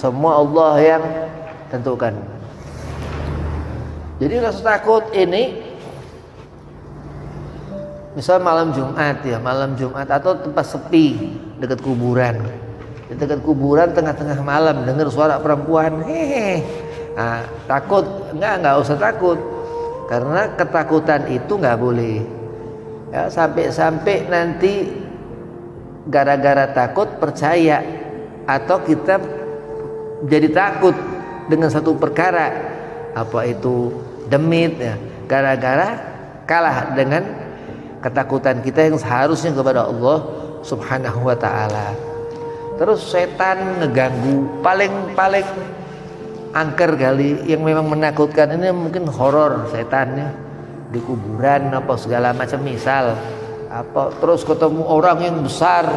Semua Allah yang tentukan. Jadi rasa takut ini, misal malam Jumat ya, malam Jumat atau tempat sepi dekat kuburan. Di dekat kuburan tengah-tengah malam dengar suara perempuan, hehe. Nah, takut? Enggak usah takut. Karena ketakutan itu enggak boleh. Ya, sampai nanti gara-gara takut percaya atau kita jadi takut dengan satu perkara, apa itu demit ya, gara-gara kalah dengan ketakutan kita yang seharusnya kepada Allah Subhanahu wa ta'ala. Terus setan ngeganggu, paling angker kali yang memang menakutkan ini mungkin horor setannya di kuburan apa segala macam, misal apa terus ketemu orang yang besar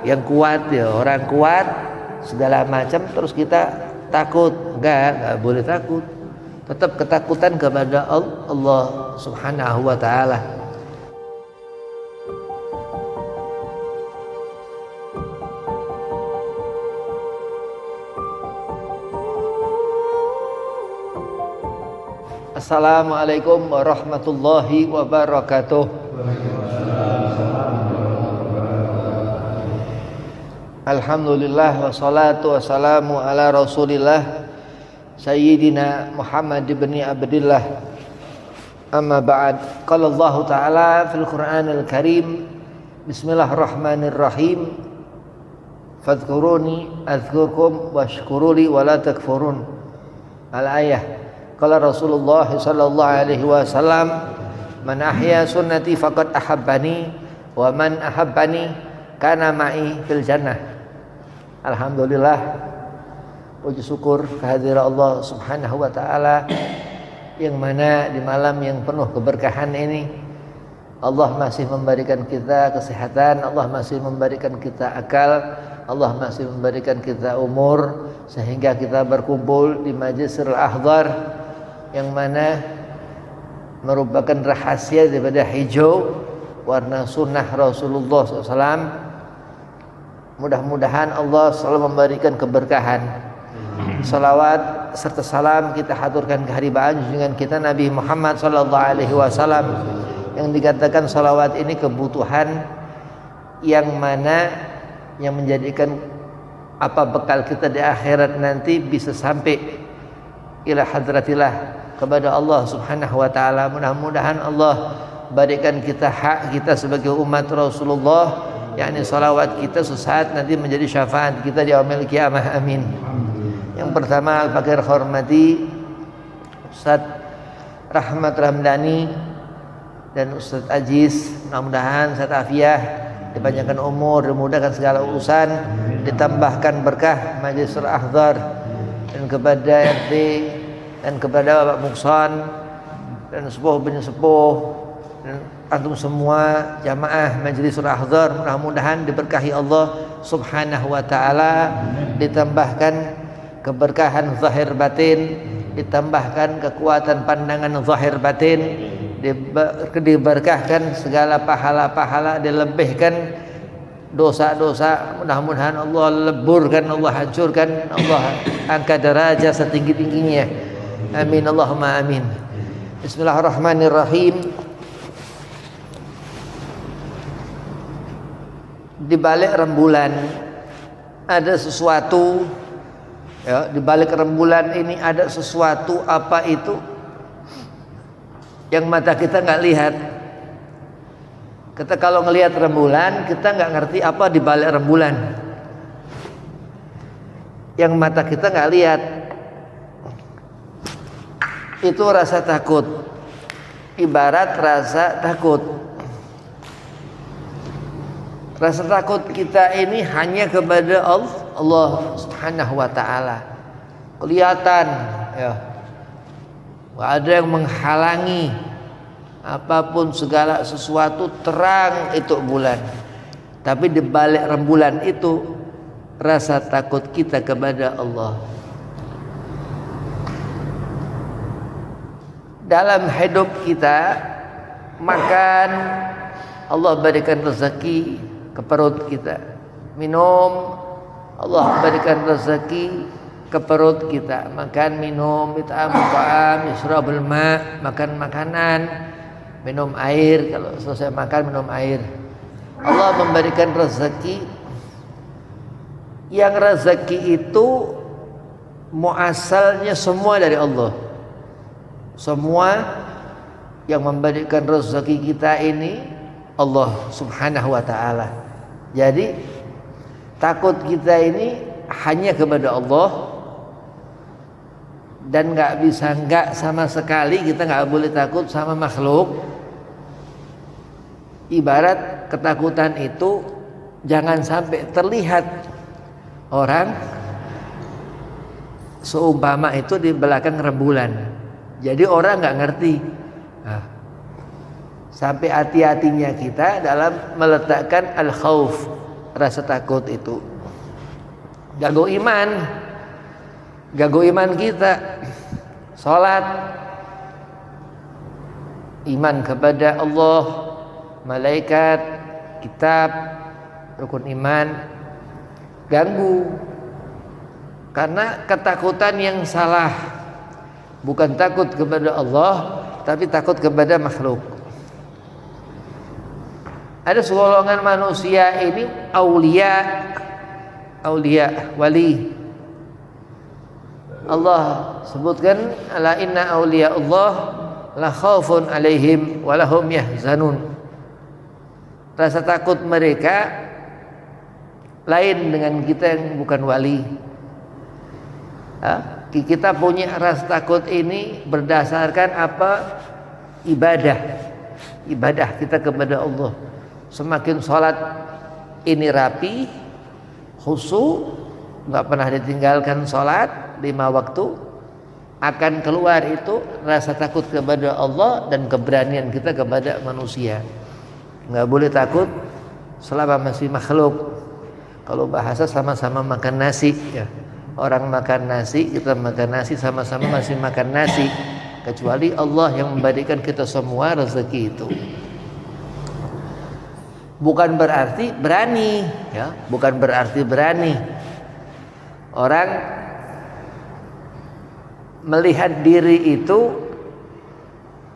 yang kuat ya, orang kuat segala macam, terus kita takut. Enggak boleh takut, tetap ketakutan kepada Allah Subhanahu wa ta'ala. Assalamualaikum warahmatullahi wabarakatuh. Alhamdulillah wassalatu wassalamu ala Rasulillah Sayyidina Muhammad ibn Abdillah. Amma ba'd. Qala Allah Ta'ala fil Qur'anil Karim, Bismillahirrahmanirrahim. Fadhkuruni adzkurkum washkuruli wala takfurun. Al-ayah. Qala Rasulullah sallallahu alaihi wasallam, man ahya sunnati faqad ahabbani wa man ahabbani kana ma'i fil jannah. Alhamdulillah, puji syukur kehadiran Allah Subhanahu wa ta'ala, yang mana di malam yang penuh keberkahan ini Allah masih memberikan kita kesehatan, Allah masih memberikan kita akal, Allah masih memberikan kita umur, sehingga kita berkumpul di Majlisul Ahdar yang mana merupakan rahasia daripada hijau warna sunnah Rasulullah SAW. Mudah-mudahan Allah selalu memberikan keberkahan. Salawat serta salam kita haturkan kehadiran junjungan kita Nabi Muhammad SAW, yang dikatakan salawat ini kebutuhan yang mana yang menjadikan apa bekal kita di akhirat nanti bisa sampai ila hadratillah, kepada Allah Subhanahu wa ta'ala. Mudah-mudahan Allah berikan kita hak kita sebagai umat Rasulullah, yakni salawat kita sesaat nanti menjadi syafaat kita di yaumil qiyamah. Amin. Yang pertama al-fakir hormati Ustaz Rahmat Ramdhani dan Ustaz Aziz, mudah-mudahan Ustaz Afiyah dipanjangkan umur, dimudahkan segala urusan, ditambahkan berkah Majlisul Ahdar, dan kepada RT dan kepada Bapak Mukson dan sepuh bin sepuh dan antum semua jamaah Majlisul Ahdar, mudah-mudahan diberkahi Allah Subhanahu wa ta'ala, ditambahkan keberkahan zahir batin, ditambahkan kekuatan pandangan zahir batin, diberkahkan segala pahala-pahala, dilebihkan dosa-dosa, mudah-mudahan Allah leburkan, Allah hancurkan, Allah angkat derajat setinggi-tingginya. Amin Allahumma amin. Bismillahirrahmanirrahim. Di balik rembulan ada sesuatu ya, di balik rembulan ini ada sesuatu. Apa itu? Yang mata kita nggak lihat. Kita kalau ngelihat rembulan, kita nggak ngerti apa di balik rembulan. Yang mata kita nggak lihat. Itu rasa takut. Ibarat rasa takut. Rasa takut kita ini hanya kepada Allah Subhanahu wa ta'ala. Kelihatan ya, nggak ada yang menghalangi apapun segala sesuatu, terang itu bulan. Tapi di balik rembulan itu rasa takut kita kepada Allah. Dalam hidup kita makan, Allah berikan rezeki ke perut kita. Minum, Allah berikan rezeki ke perut kita, makan minum, ta'am, yashrabul ma, makan makanan, minum air, kalau selesai makan minum air. Allah memberikan rezeki, yang rezeki itu muasalnya semua dari Allah. Semua yang memberikan rezeki kita ini Allah Subhanahu wa ta'ala. Jadi takut kita ini hanya kepada Allah, dan nggak sama sekali kita nggak boleh takut sama makhluk. Ibarat ketakutan itu jangan sampai terlihat orang, seumpama itu di belakang rembulan, jadi orang nggak ngerti. Nah, sampai hati-hatinya kita dalam meletakkan al-khauf, rasa takut itu. Gago iman kita. Salat, iman kepada Allah, malaikat, kitab, rukun iman, ganggu karena ketakutan yang salah. Bukan takut kepada Allah, tapi takut kepada makhluk. Ada segolongan manusia ini aulia, wali. Allah sebutkan, ala inna auliya Allah la khaufun alaihim wa lahum yahzanun. Rasa takut mereka lain dengan kita yang bukan wali. Kita punya rasa takut ini berdasarkan apa? Ibadah kita kepada Allah. Semakin sholat ini rapi, khusyuk, nggak pernah ditinggalkan sholat 5 waktu, akan keluar itu rasa takut kepada Allah dan keberanian kita kepada manusia. Nggak boleh takut selama masih makhluk. Kalau bahasa sama-sama makan nasi ya. Orang makan nasi, kita makan nasi, sama-sama masih makan nasi. Kecuali Allah yang memberikan kita semua rezeki itu. Bukan berarti berani ya, bukan berarti berani. Orang melihat diri itu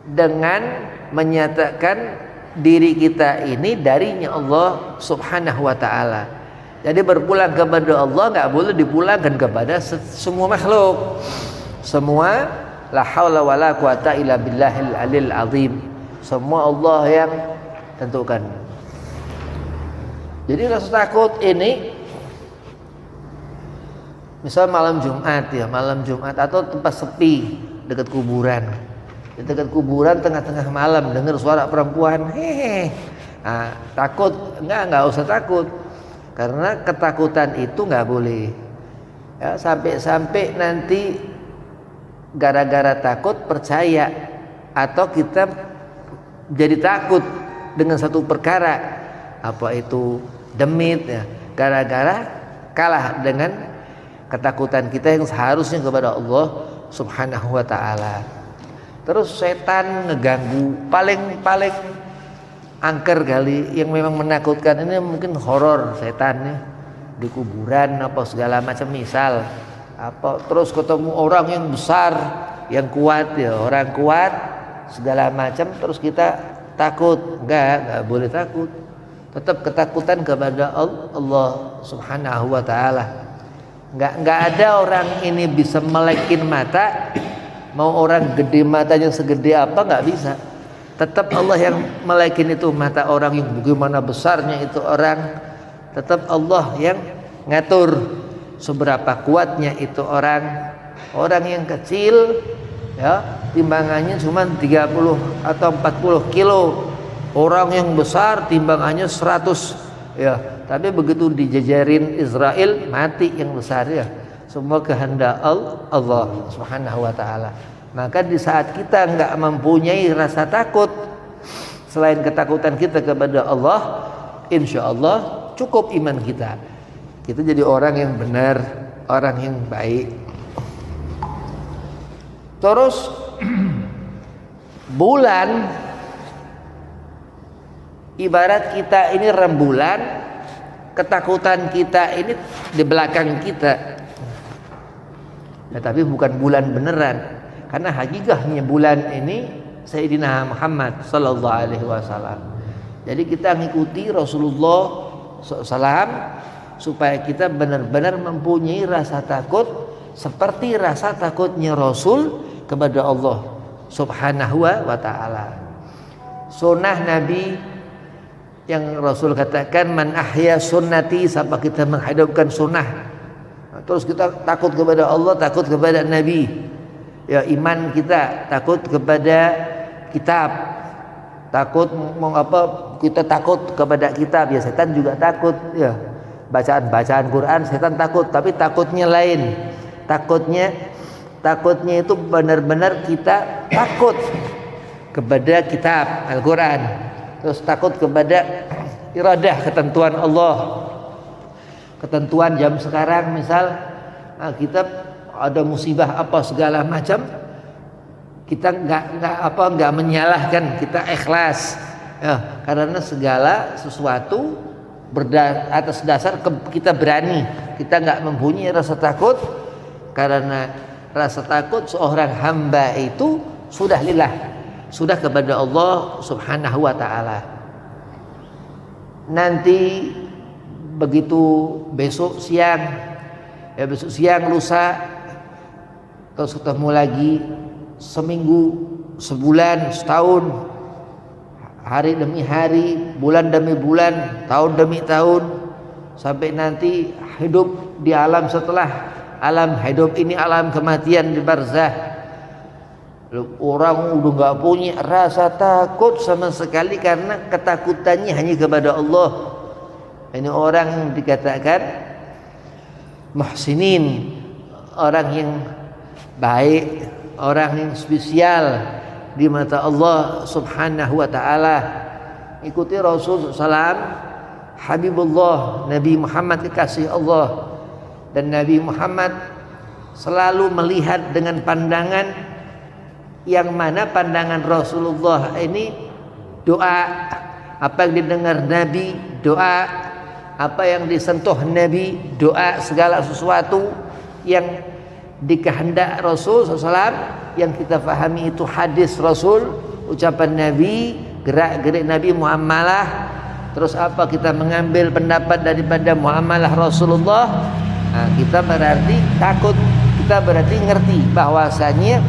dengan menyatakan diri kita ini darinya Allah Subhanahu wa ta'ala. Jadi berpulang kepada Allah nggak boleh dipulangkan kepada semua makhluk. Semua la haula wala quwata illa billahil alil azim. Semua Allah yang tentukan. Jadi rasa takut ini, misal malam Jumat ya, malam Jumat atau tempat sepi dekat kuburan. Di dekat kuburan tengah-tengah malam dengar suara perempuan, hehe. Nah, takut? Enggak usah takut. Karena ketakutan itu enggak boleh. Ya, sampai nanti gara-gara takut percaya, atau kita jadi takut dengan satu perkara, apa itu demit ya, gara-gara kalah dengan ketakutan kita yang seharusnya kepada Allah Subhanahu wa ta'ala. Terus setan ngeganggu, paling angker kali yang memang menakutkan ini mungkin horor setannya di kuburan apa segala macam, misal apa terus ketemu orang yang besar yang kuat ya, orang kuat segala macam, terus kita takut. Enggak boleh takut. Tetap ketakutan kepada Allah Subhanahu wa ta'ala. Enggak ada orang ini bisa melekin mata. Mau orang gede matanya segede apa enggak bisa. Tetap Allah yang melekin itu mata orang, yang bagaimana besarnya itu orang. Tetap Allah yang ngatur seberapa kuatnya itu orang. Orang yang kecil ya timbangannya cuma 30 atau 40 kilo. Orang yang besar timbangannya 100 ya, tapi begitu dijajarin Israel mati yang besar ya. Semua kehendak Allah Subhanahu wa ta'ala. Maka di saat kita enggak mempunyai rasa takut selain ketakutan kita kepada Allah, insya Allah cukup iman kita. Kita jadi orang yang benar, orang yang baik. Terus bulan, ibarat kita ini rembulan, ketakutan kita ini di belakang kita. Tetapi bukan bulan beneran, karena hakikatnya bulan ini Sayyidina Muhammad sallallahu alaihi wasallam. Jadi kita ngikuti Rasulullah SAW supaya kita benar-benar mempunyai rasa takut seperti rasa takutnya Rasul kepada Allah Subhanahu wa ta'ala. Sunnah Nabi yang Rasul katakan, man ahya sunnati, sampai kita menghidupkan sunnah. Terus kita takut kepada Allah, takut kepada Nabi. Ya, iman kita takut kepada kitab, takut mau apa, kita takut kepada kitab. Ya, setan juga takut. Ya, bacaan Quran setan takut, tapi takutnya lain. Takutnya itu benar-benar kita takut kepada kitab Al-Quran, terus takut kepada iradah, ketentuan Allah, ketentuan jam sekarang. Misal kita ada musibah apa segala macam, kita nggak menyalahkan, kita ikhlas ya, karena segala sesuatu atas dasar kita berani, kita nggak mempunyai rasa takut, karena rasa takut seorang hamba itu sudah lillah, sudah kepada Allah Subhanahu wa ta'ala. Nanti begitu besok siang lusa, terus ketemu lagi, seminggu, sebulan, setahun, hari demi hari, bulan demi bulan, tahun demi tahun, sampai nanti hidup di alam setelah alam hidup ini, alam kematian di barzah. Orang udah nggak punya rasa takut sama sekali karena ketakutannya hanya kepada Allah. Ini orang dikatakan muhsinin, orang yang baik, orang yang spesial di mata Allah Subhanahu wa ta'ala. Ikuti Rasul SAW, Habibullah, Nabi Muhammad kekasih Allah. Dan Nabi Muhammad selalu melihat dengan pandangan yang mana pandangan Rasulullah ini doa, apa yang didengar Nabi doa, apa yang disentuh Nabi doa, segala sesuatu yang dikehendak Rasul SAW, yang kita fahami itu hadis Rasul, ucapan Nabi, gerak-gerik Nabi, muamalah. Terus apa, kita mengambil pendapat daripada muamalah Rasulullah. Nah, kita berarti takut, kita berarti ngerti bahwasanya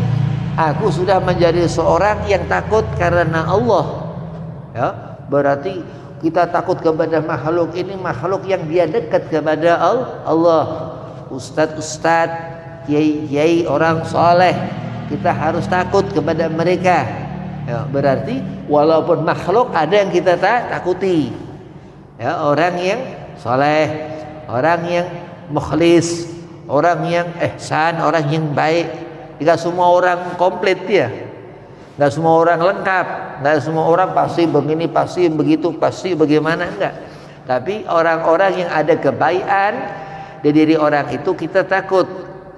aku sudah menjadi seorang yang takut karena Allah. Ya, berarti kita takut kepada makhluk ini, makhluk yang dia dekat kepada Allah. Ustadz, kiai, orang soleh, kita harus takut kepada mereka. Ya, berarti walaupun makhluk ada yang kita takuti. Ya, orang yang soleh, orang yang mukhlis, orang yang ihsan, orang yang baik. Tidak semua orang komplit ya, tidak semua orang lengkap, tidak semua orang pasti begini, pasti begitu, pasti bagaimana, enggak. Tapi orang-orang yang ada kebaikan di diri orang itu kita takut.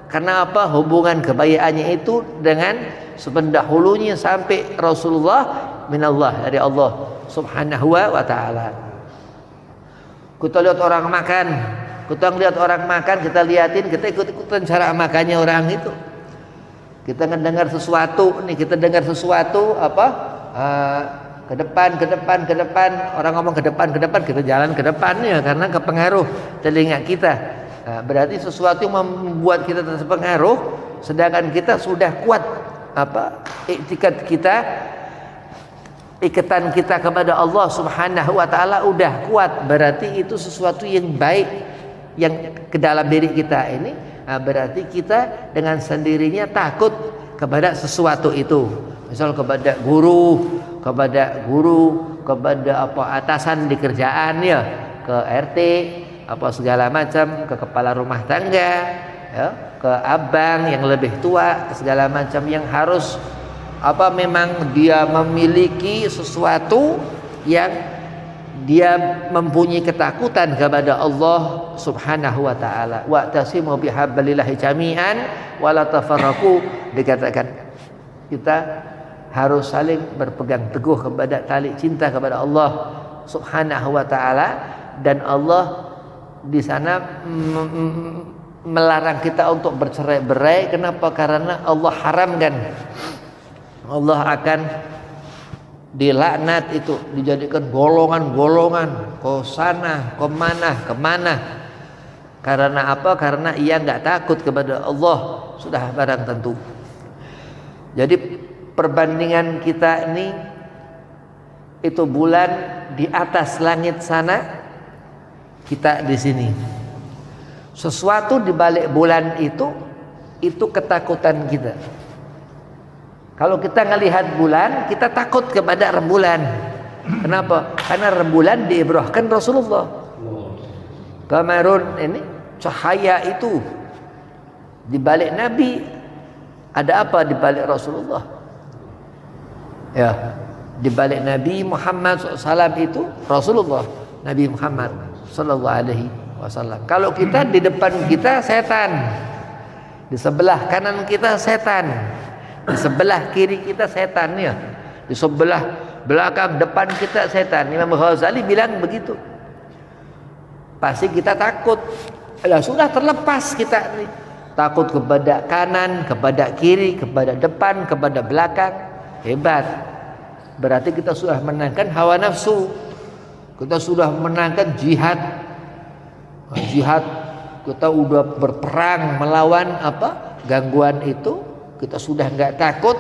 Karena apa? Hubungan kebaikannya itu dengan sependahulunya sampai Rasulullah minallah, dari Allah Subhanahu wa ta'ala. Kita lihat orang makan, kita liatin, kita ikut-ikutan cara makannya orang itu. Kita mendengar sesuatu nih, kita dengar sesuatu apa, ke depan, orang ngomong ke depan, kita jalan ke depannya karena kepengaruh telinga kita. Nah, berarti sesuatu yang membuat kita terpengaruh, sedangkan kita sudah kuat apa, ikatan kita kepada Allah Subhanahu wa ta'ala udah kuat, berarti itu sesuatu yang baik yang ke dalam diri kita ini. Nah, berarti kita dengan sendirinya takut kepada sesuatu itu. Misal kepada guru, kepada apa, atasan di kerjaan ya, ke RT, apa segala macam, ke kepala rumah tangga, ya, ke abang yang lebih tua, ke segala macam, yang harus apa, memang dia memiliki sesuatu yang dia mempunyai ketakutan kepada Allah Subhanahu wa ta'ala. Wa'tasimu bihablillahi jami'an wa la tafarraqu. Dikatakan kita harus saling berpegang teguh kepada tali cinta kepada Allah Subhanahu wa ta'ala. Dan Allah di sana melarang kita untuk bercerai-berai. Kenapa? Karena Allah haramkan. Allah akan dilaknat itu, dijadikan golongan-golongan, kau sana, kau kemana. Karena apa? Karena ia nggak takut kepada Allah, sudah barang tentu. Jadi perbandingan kita ini, itu bulan di atas langit sana, kita di sini. Sesuatu di balik bulan itu ketakutan kita. Kalau kita ngelihat bulan, kita takut kepada rembulan. Kenapa? Karena rembulan diibrahkan Rasulullah. Kamarun ini cahaya itu di balik Nabi. Ada apa di balik Rasulullah? Ya, di balik Nabi Muhammad SAW itu Rasulullah, Nabi Muhammad SAW. Kalau kita di depan kita setan, di sebelah kanan kita setan, di sebelah kiri kita setan ya, di sebelah belakang depan kita setan. Imam Ghazali bilang begitu. Pasti kita takut. Sudah terlepas kita nih. Takut kepada kanan, kepada kiri, kepada depan, kepada belakang. Hebat. Berarti kita sudah menangkan hawa nafsu. Kita sudah menangkan jihad. Jihad, kita udah berperang melawan apa? Gangguan itu. Kita sudah enggak takut.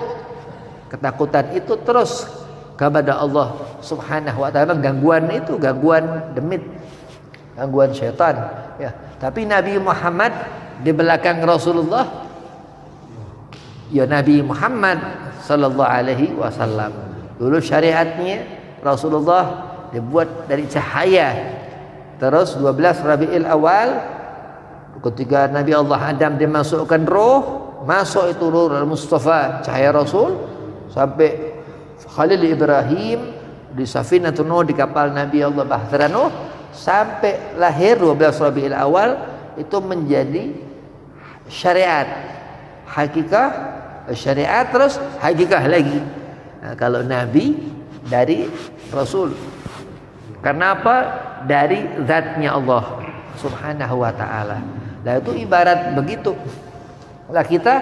Ketakutan itu terus kepada Allah Subhanahu wa taala. Gangguan itu gangguan demit, gangguan syaitan ya. Tapi Nabi Muhammad di belakang Rasulullah ya, Nabi Muhammad sallallahu alaihi wasallam. Dulu syariatnya Rasulullah dibuat dari cahaya. Terus 12 Rabiul Awal ketika Nabi Allah Adam dimasukkan roh, masuk itu roh Al-Mustafa, cahaya Rasul, sampai Khalil Ibrahim di Safinatun Nuh, di kapal Nabi Allah Bahtera Nuh, sampai lahir 12 Rabiul Awal itu menjadi syariat, hakikah, syariat terus hakikah lagi. Nah, kalau Nabi dari Rasul, kenapa? Dari zatnya Allah Subhanahu wa ta'ala. Nah itu ibarat begitu. Lah kita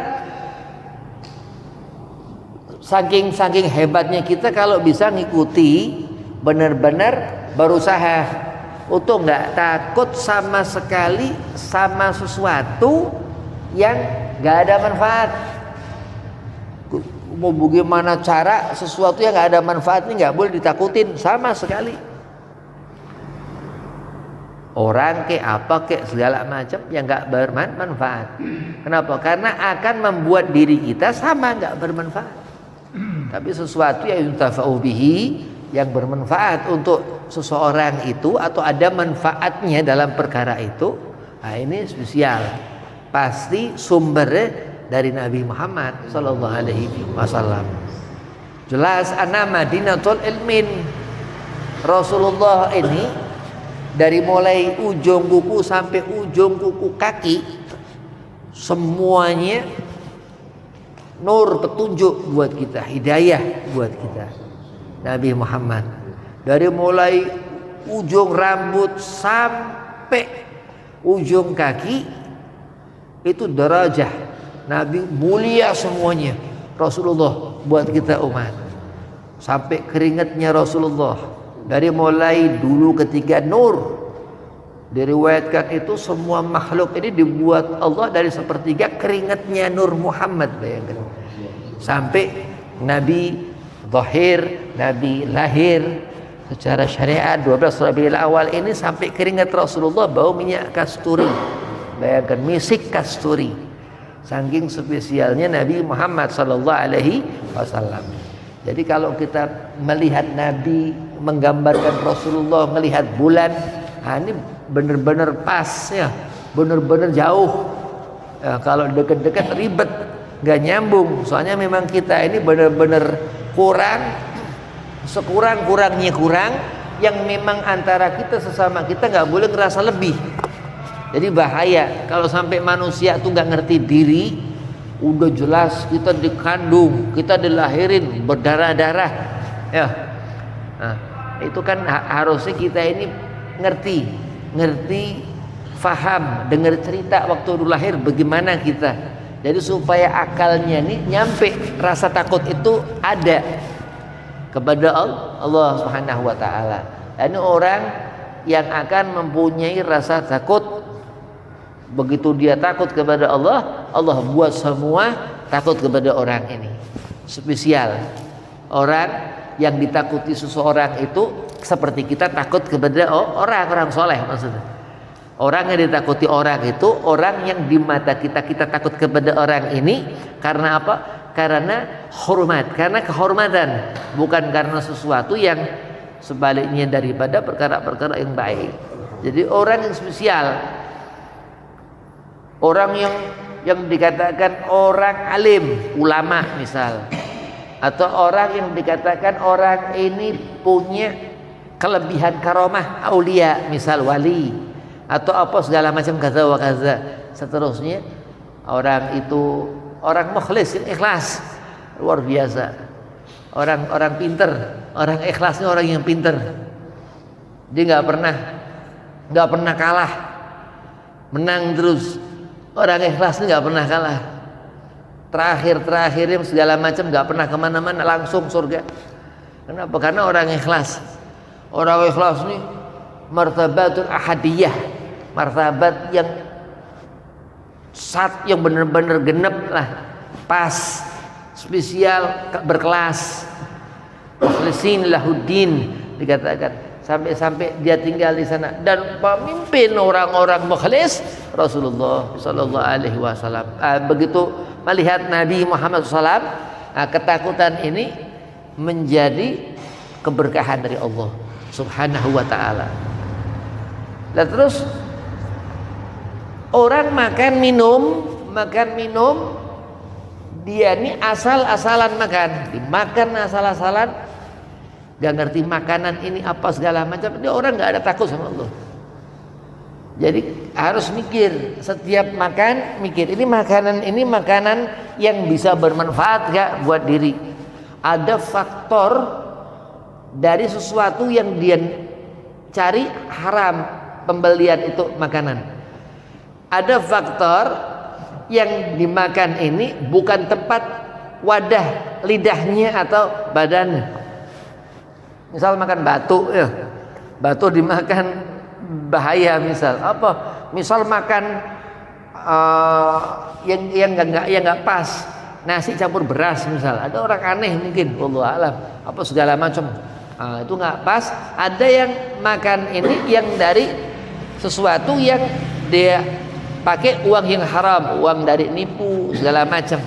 saking hebatnya kita kalau bisa ngikuti, benar-benar berusaha untuk nggak takut sama sekali sama sesuatu yang nggak ada manfaat. Mau bagaimana cara sesuatu yang nggak ada manfaatnya nggak boleh ditakutin sama sekali. Orang ke apa ke segala macam yang nggak bermanfaat. Kenapa? Karena akan membuat diri kita sama nggak bermanfaat. Tapi sesuatu yang yuntafa'u bihi, yang bermanfaat untuk seseorang itu atau ada manfaatnya dalam perkara itu, nah ini spesial. Pasti sumbernya dari Nabi Muhammad sallallahu alaihi wasallam. Jelas ana Madinatul Ilmin. Rasulullah ini dari mulai ujung kuku sampai ujung kuku kaki semuanya nur, petunjuk buat kita, hidayah buat kita. Nabi Muhammad dari mulai ujung rambut sampai ujung kaki itu derajah Nabi, mulia semuanya. Rasulullah buat kita umat. Sampai keringatnya Rasulullah dari mulai dulu ketika nur diriwayatkan itu semua makhluk ini dibuat Allah dari sepertiga keringatnya Nur Muhammad, bayangkan. Sampai Nabi zahir, Nabi lahir secara syariat 12 Rabiul Awal ini sampai keringat Rasulullah bau minyak kasturi. Bayangkan, misik kasturi. Saking spesialnya Nabi Muhammad sallallahu alaihi wasallam. Jadi kalau kita melihat Nabi, menggambarkan Rasulullah, melihat bulan, nah ini benar-benar pas ya, benar-benar jauh. Ya, kalau dekat-dekat ribet, nggak nyambung. Soalnya memang kita ini benar-benar kurang, sekurang-kurangnya kurang, yang memang antara kita sesama kita nggak boleh ngerasa lebih. Jadi bahaya kalau sampai manusia tuh nggak ngerti diri. Udah jelas kita dikandung, kita dilahirin berdarah-darah ya. Nah, itu kan harusnya kita ini ngerti faham, dengar cerita waktu dulu lahir bagaimana kita. Jadi supaya akalnya nih nyampe rasa takut itu ada kepada Allah Subhanahu wa taala. Dan ini orang yang akan mempunyai rasa takut. Begitu dia takut kepada Allah, Allah buat semua takut kepada orang ini. Spesial. Orang yang ditakuti seseorang itu seperti kita takut kepada orang soleh maksudnya. Orang yang ditakuti orang itu orang yang di mata kita takut kepada orang ini karena apa? Karena hormat, karena kehormatan, bukan karena sesuatu yang sebaliknya daripada perkara-perkara yang baik. Jadi orang yang spesial, orang yang dikatakan orang alim, ulama misal, atau orang yang dikatakan orang ini punya kelebihan karomah, aulia misal, wali, atau apa segala macam kaza wa kaza seterusnya. Orang itu orang mukhlis, ikhlas, luar biasa. Orang pinter, orang ikhlasnya orang yang pinter. Dia nggak pernah kalah, menang terus. Orang ikhlasnya nggak pernah kalah. Terakhir segala macam nggak pernah kemana-mana, langsung surga. Kenapa? Karena orang ikhlas. Orang ikhlas nih martabatul ahadiyah, martabat yang yang benar-benar genep lah, pas, spesial, berkelas. Mukhlisin lahuddin dikatakan, sampai dia tinggal di sana dan pemimpin orang-orang mukhlis Rasulullah sallallahu alaihi wasallam. Begitu melihat Nabi Muhammad SAW, ketakutan ini menjadi keberkahan dari Allah Subhanahu wa taala. Dan terus orang makan minum dia ini asal-asalan makan, dimakan asal-asalan, gak ngerti makanan ini apa segala macam. Dia orang gak ada takut sama Allah. Jadi harus mikir, setiap makan mikir, ini makanan yang bisa bermanfaat gak buat diri. Ada faktor dari sesuatu yang dia cari haram pembelian itu makanan. Ada faktor yang dimakan ini bukan tempat wadah lidahnya atau badannya. Misal makan batu, ya, batu dimakan bahaya misal. Apa? Misal makan yang nggak pas, nasi campur beras misal. Ada orang aneh mungkin, wallahu alam, apa segala macam. Itu nggak pas. Ada yang makan ini yang dari sesuatu yang dia pakai uang yang haram, uang dari nipu segala macam,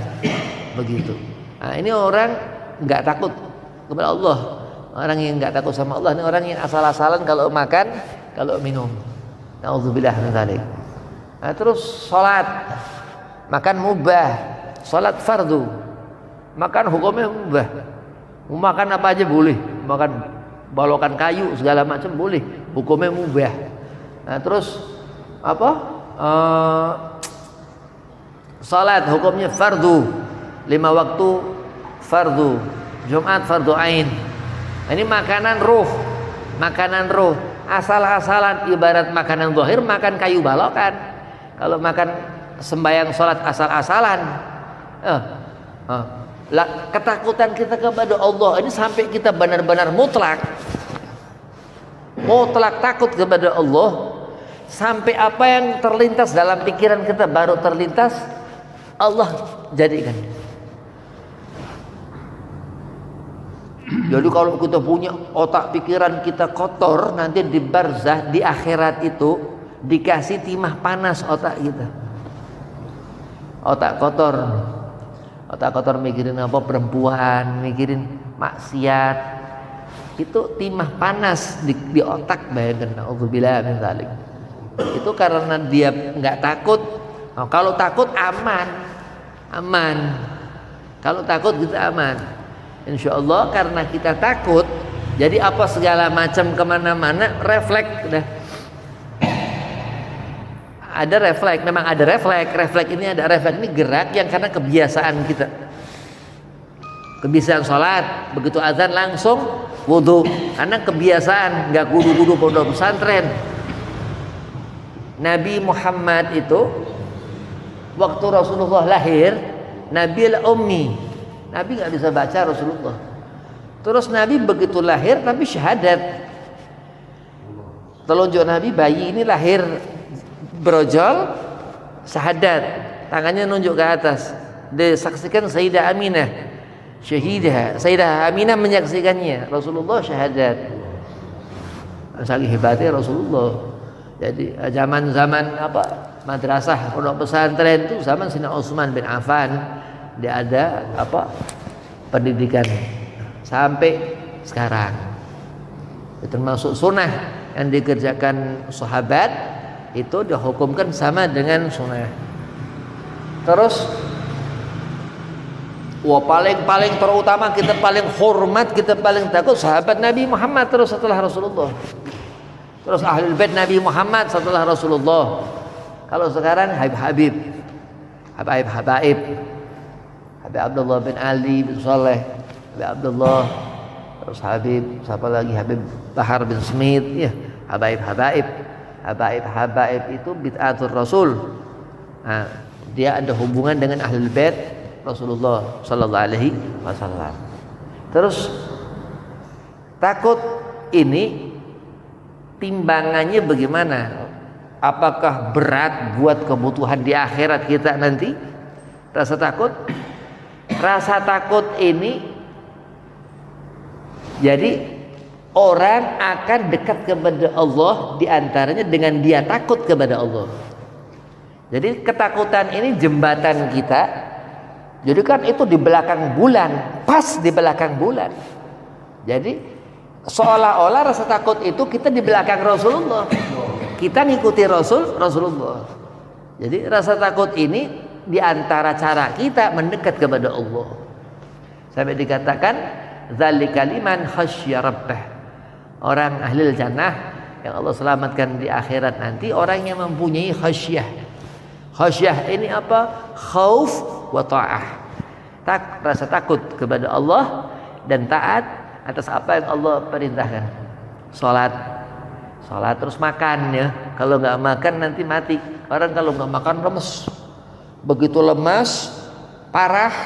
begitu. Ini orang nggak takut kepada Allah, orang yang nggak takut sama Allah. Ini orang yang asal-asalan kalau makan, kalau minum. Nauzubillah min dzalik. Terus sholat, makan mubah, sholat fardu, makan hukumnya mubah. Mau makan apa aja boleh, makan balokan kayu segala macam boleh, hukumnya mubah. Terus apa? Salat hukumnya fardu, 5 waktu fardu, Jumat fardu ain. Ini makanan ruh, asal-asalan, ibarat makanan zahir, makan kayu balokan. Kalau makan sembahyang salat asal-asalan, ketakutan kita kepada Allah ini sampai kita benar-benar mutlak takut kepada Allah. Sampai apa yang terlintas dalam pikiran kita baru terlintas, Allah jadikan. Jadi kalau kita punya otak pikiran kita kotor, nanti di barzah, di akhirat itu dikasih timah panas otak kita. Otak kotor mikirin apa, perempuan, mikirin maksiat, itu timah panas di otak. Bayangkan, auzubillah min dzalik. Itu karena dia nggak takut. Kalau takut aman. Kalau takut kita aman. Insya Allah karena kita takut, jadi apa segala macam kemana-mana refleks. Ada refleks, memang ada refleks. Refleks ini gerak yang karena kebiasaan kita. Kebiasaan sholat, begitu azan langsung wudu, karena kebiasaan, nggak kudu-kudu pondok pesantren. Nabi Muhammad itu waktu Rasulullah lahir, Nabi ummi, Nabi nggak bisa baca Rasulullah. Terus Nabi begitu lahir tapi syahadat. Telunjuk Nabi, bayi ini lahir brojol, syahadat, tangannya nunjuk ke atas. Disaksikan Sayyidah Aminah, syahidah. Sayyidah Aminah menyaksikannya, Rasulullah syahadat. Saking hebatnya Rasulullah. Jadi zaman-zaman madrasah pondok pesantren itu zaman Sayyidina Utsman bin Affan, dia ada pendidikan sampai sekarang. Itu termasuk sunnah yang dikerjakan sahabat, itu dihukumkan sama dengan sunnah. Terus paling terutama, kita paling hormat, kita paling takut sahabat Nabi Muhammad terus setelah Rasulullah. Terus Ahlul Bait Nabi Muhammad setelah Rasulullah. Kalau sekarang Habib Abdullah bin Ali bin Saleh, Habib Abdullah, terus Habib siapa lagi, Habib Bahar bin Smith, ya, Habaib itu bid'atul Rasul. Nah, dia ada hubungan dengan Ahlul Bait Rasulullah sallallahu alaihi wasallam. Terus takut ini timbangannya bagaimana? Apakah berat buat kebutuhan di akhirat kita nanti? Rasa takut? Rasa takut ini jadi orang akan dekat kepada Allah diantaranya dengan dia takut kepada Allah. Jadi ketakutan ini jembatan kita. Jadi kan itu di belakang bulan, pas di belakang bulan. Jadi seolah-olah rasa takut itu kita di belakang Rasulullah, kita ngikuti Rasulullah. Jadi rasa takut ini diantara cara kita mendekat kepada Allah. Sampai dikatakan dzalika liman khasyya rabbah, orang ahli jannah yang Allah selamatkan di akhirat nanti, orang yang mempunyai khasyah. Khasyah ini apa? Khauf wa ta'ah, rasa takut kepada Allah dan taat atas apa yang Allah perintahkan. Salat terus makan, ya. Kalau nggak makan nanti mati. Orang kalau nggak makan lemes. Begitu lemas, parah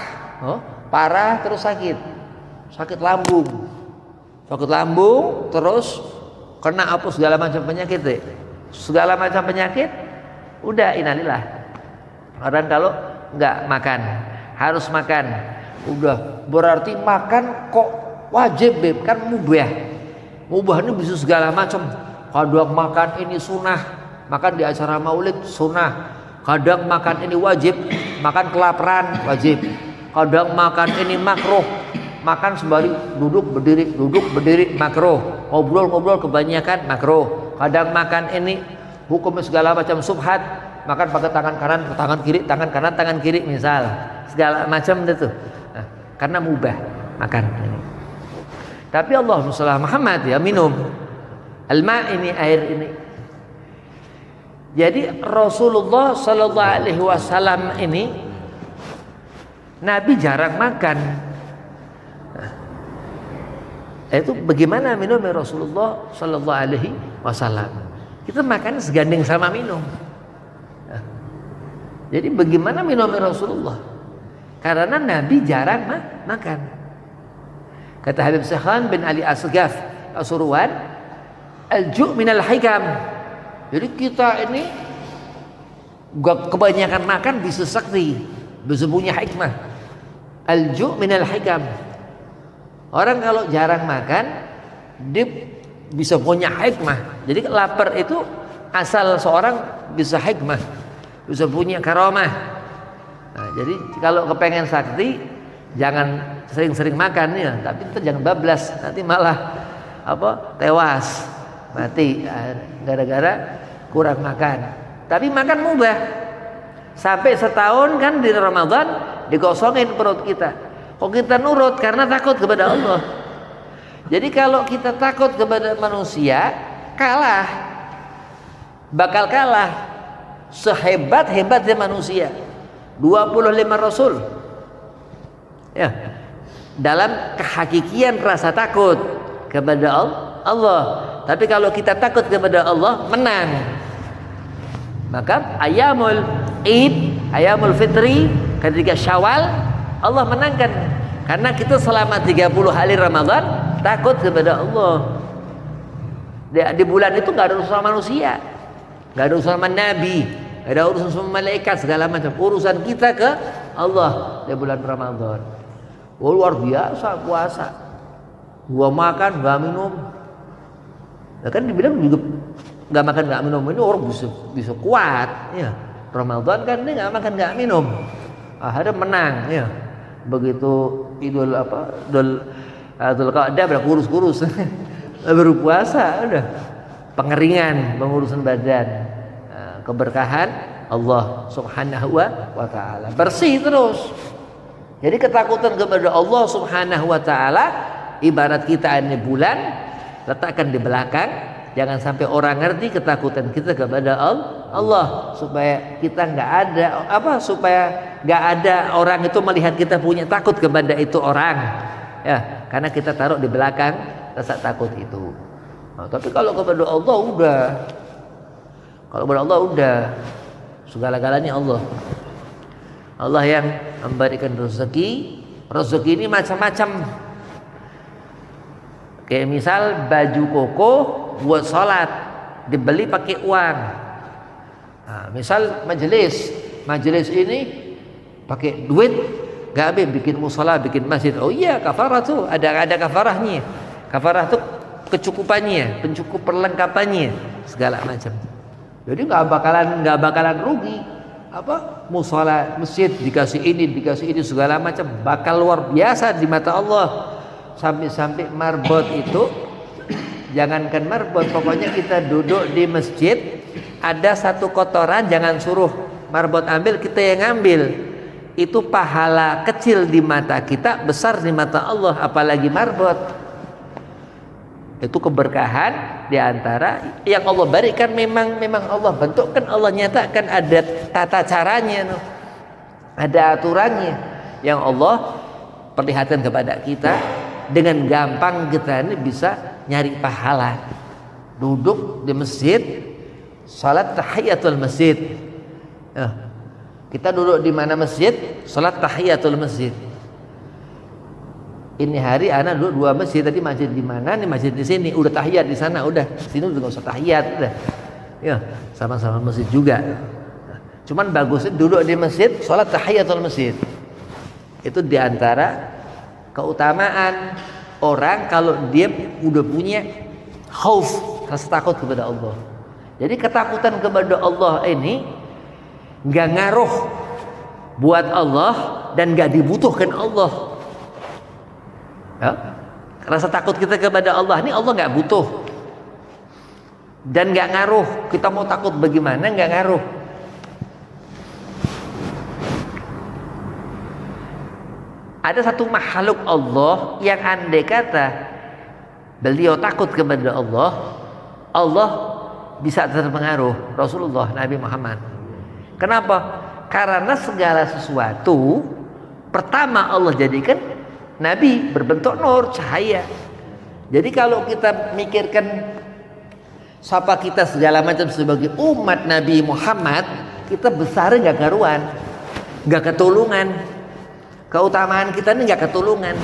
terus sakit lambung terus kena segala macam penyakit, udah innalillah. Orang kalau nggak makan, harus makan, udah berarti makan kok wajib, kan mubah ini bisa segala macam. Kadang makan ini sunnah, makan di acara maulid sunnah. Kadang makan ini wajib, makan kelaparan wajib. Kadang makan ini makruh, makan sembari duduk berdiri makruh. Ngobrol kebanyakan makruh. Kadang makan ini hukumnya segala macam subhat, makan pakai tangan kanan, tangan kiri, tangan kanan, tangan kiri misal, segala macam itu. Nah, karena mubah makan ini. Tapi Allahumma shalli ala Muhammad, ya, minum alma ini, air ini. Jadi Rasulullah sallallahu alaihi wasallam ini Nabi jarang makan. Nah, itu bagaimana minumnya Rasulullah sallallahu alaihi wasallam? Kita makan segandeng sama minum. Nah, jadi bagaimana minumnya Rasulullah? Karena Nabi jarang makan. Kata Habib Sahlan bin Ali Asghaf Asuruan, al-ju' minal hikam. Jadi kita ini kebanyakan makan bisa sakti, bisa punya hikmah. Al-ju' minal hikam. Orang kalau jarang makan dia bisa punya hikmah. Jadi lapar itu asal seorang bisa hikmah, bisa punya karamah. Nah, jadi kalau kepengen sakti jangan sering-sering makan, ya, tapi itu jangan bablas, nanti malah tewas, mati gara-gara kurang makan. Tapi makan mubah. Sampai setahun kan di Ramadan digosongin perut kita. Kok kita nurut karena takut kepada Allah. Jadi kalau kita takut kepada manusia, bakal kalah sehebat-hebatnya manusia. 25 Rasul, ya, dalam kehakikian rasa takut kepada Allah. Tapi kalau kita takut kepada Allah, menang. Maka ayamul Id, ayamul fitri ketika Syawal Allah menangkan, karena kita selama 30 hari Ramadan takut kepada Allah. Di bulan itu nggak ada urusan sama manusia, nggak ada urusan sama nabi, nggak ada urusan sama malaikat, segala macam. Urusan kita ke Allah di bulan Ramadan. Oh, luar biasa puasa, gua makan nggak minum. Nah, kan dibilang juga nggak makan nggak minum ini orang bisa kuat ya. Ramadan kan dia nggak makan nggak minum, akhirnya menang ya. Begitu Idul Qa'dah berkurus-kurus berpuasa udah pengeringan, pengurusan badan, keberkahan Allah Subhanahu wa taala, bersih terus. Jadi ketakutan kepada Allah Subhanahu wa taala ibarat kita ini bulan, letakkan di belakang, jangan sampai orang ngerti ketakutan kita kepada Allah, supaya kita nggak ada supaya nggak ada orang itu melihat kita punya takut kepada itu orang ya, karena kita taruh di belakang rasa takut itu. Nah, tapi kalau kepada Allah udah, kalau kepada Allah udah segala-galanya Allah. Allah yang memberikan rezeki. Rezeki ini macam-macam. Kayak misal baju koko buat sholat dibeli pakai uang. Nah, misal majelis ini pakai duit, gak habis bikin musola, bikin masjid. Oh iya, kafarah tuh ada kafarahnya. Kafarah tuh kecukupannya, pencukup perlengkapannya, segala macam. Jadi nggak bakalan rugi. Musola, masjid dikasih ini segala macam, bakal luar biasa di mata Allah. Sampai marbot itu, jangankan marbot, pokoknya kita duduk di masjid, ada satu kotoran jangan suruh marbot ambil, kita yang ngambil. Itu pahala kecil di mata kita, besar di mata Allah, apalagi marbot. Itu keberkahan di antara yang Allah berikan. Memang Allah bentukkan, Allah nyatakan, ada tata caranya, ada aturannya yang Allah perlihatkan kepada kita. Dengan gampang kita ini bisa nyari pahala. Duduk di masjid, salat tahiyatul masjid. Kita duduk di mana masjid, salat tahiyatul masjid. Ini hari anak duduk 2 masjid, tadi masjid di mana, nih masjid di sini, udah tahiyat di sana, udah sini udah nggak usah tahiyat, udah ya sama-sama masjid juga. Cuman bagusnya duduk di masjid, sholat tahiyatul masjid. Itu diantara keutamaan orang kalau dia udah punya khauf, rasa takut kepada Allah. Jadi ketakutan kepada Allah ini nggak ngaruh buat Allah dan nggak dibutuhkan Allah. Ya? Rasa takut kita kepada Allah ini Allah nggak butuh dan nggak ngaruh. Kita mau takut bagaimana nggak ngaruh. Ada satu makhluk Allah yang andai kata beliau takut kepada Allah, Allah bisa terpengaruh. Rasulullah Nabi Muhammad. Kenapa? Karena segala sesuatu pertama Allah jadikan Nabi berbentuk nur, cahaya. Jadi kalau kita mikirkan siapa kita segala macam sebagai umat Nabi Muhammad, kita besar nggak karuan, nggak ketulungan. Keutamaan kita ini nggak ketulungan.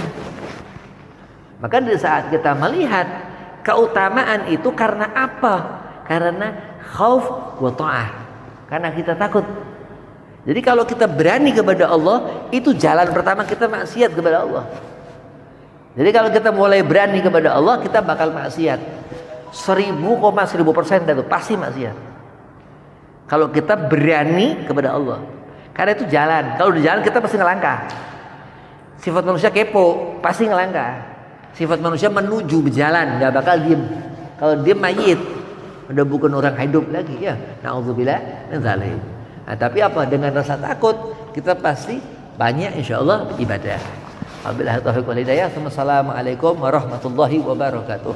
Maka di saat kita melihat keutamaan itu karena apa? Karena khauf wa ta'ah. Karena kita takut. Jadi kalau kita berani kepada Allah, itu jalan pertama kita maksiat kepada Allah. Jadi kalau kita mulai berani kepada Allah, kita bakal maksiat. 1000% itu pasti maksiat. Kalau kita berani kepada Allah. Karena itu jalan. Kalau di jalan kita pasti ngelangkah. Sifat manusia kepo, pasti ngelangkah. Sifat manusia menuju berjalan, nggak bakal diem. Kalau diem mayit, udah bukan orang hidup lagi ya. Na'udzubillah min dzalik. Nah, tapi apa? Dengan rasa takut kita pasti banyak insyaallah ibadah. Wabillahi taufiq wal hidayah. Assalamualaikum warahmatullahi wabarakatuh.